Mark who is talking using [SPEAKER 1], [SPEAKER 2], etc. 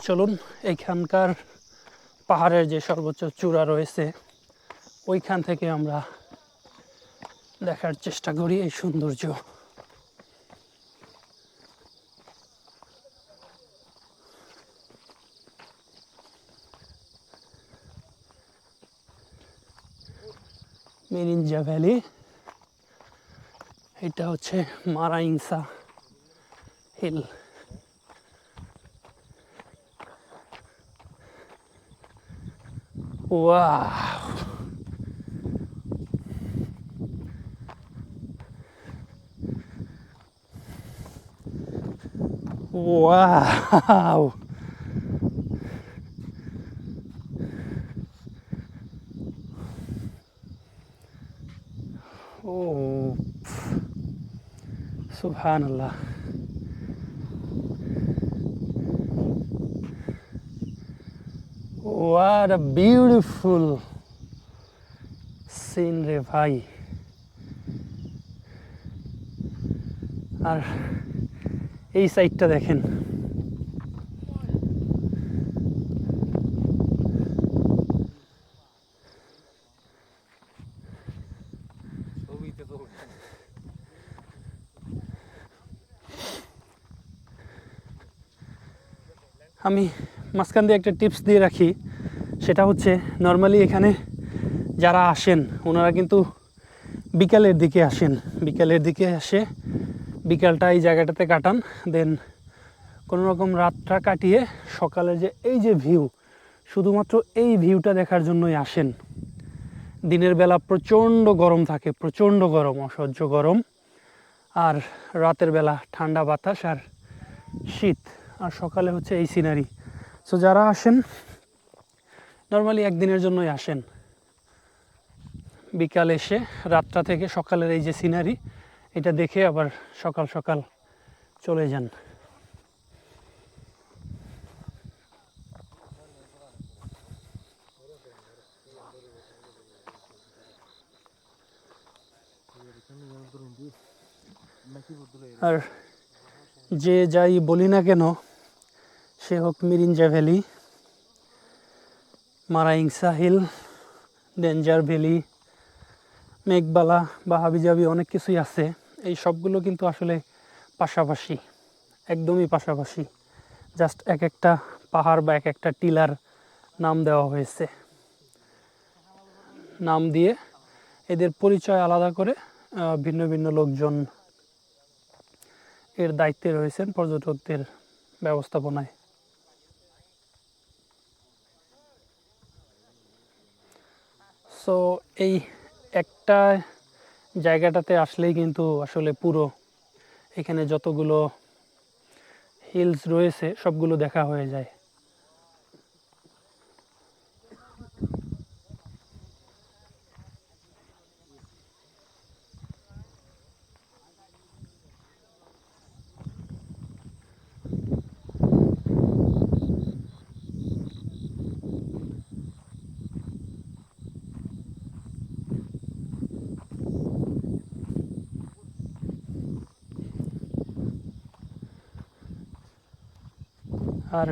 [SPEAKER 1] চলুন এইখানকার পাহাড়ের যে সর্বোচ্চ চূড়া রয়েছে ওইখান থেকে আমরা দেখার চেষ্টা করি এই সৌন্দর্য। মিরিঞ্জা ভ্যালি, এটা হচ্ছে মারাইংসা হিল। ওয়াও, ওয়াও, ও সুবহানাল্লাহ। What a beautiful scene রে ভাই। আর এই সাইডটা দেখেন, আমি মাঝখান দিয়ে একটা টিপস দিয়ে রাখি, সেটা হচ্ছে নর্মালি এখানে যারা আসেন ওনারা কিন্তু বিকালের দিকে আসেন, বিকালের দিকে এসে বিকালটা এই জায়গাটাতে কাটান, দেন কোনো রকম রাতটা কাটিয়ে সকালে যে এই যে ভিউ, শুধুমাত্র এই ভিউটা দেখার জন্যই আসেন। দিনের বেলা প্রচণ্ড গরম থাকে, প্রচণ্ড গরম, অসহ্য গরম, আর রাতের বেলা ঠান্ডা বাতাস আর শীত, আর সকালে হচ্ছে এই সিনারি। সো যারা আসেন নর্মালি একদিনের জন্যই আসেন, বিকাল এসে রাতটা থেকে সকালের এই যে সিনারি এটা দেখে আবার সকাল সকাল চলে যান। আর যে যাই বলি না কেন, সে হোক Mirinja valley, Maraingsa hill, danger valley, Meghbala বা হাবিজাবি অনেক কিছুই আছে, এই সবগুলো কিন্তু আসলে পাশাপাশি, একদমই পাশাপাশি, জাস্ট এক একটা পাহাড় বা এক একটা টিলার নাম দেওয়া হয়েছে। নাম দিয়ে এদের পরিচয় আলাদা করে ভিন্ন ভিন্ন লোকজন এর দায়িত্বে রয়েছেন পর্যটকদের ব্যবস্থাপনায়। সো এই একটা জায়গাটাতে আসলেই কিন্তু আসলে পুরো এখানে যতগুলো হিলস রয়েছে সবগুলো দেখা হয়ে যায়। আর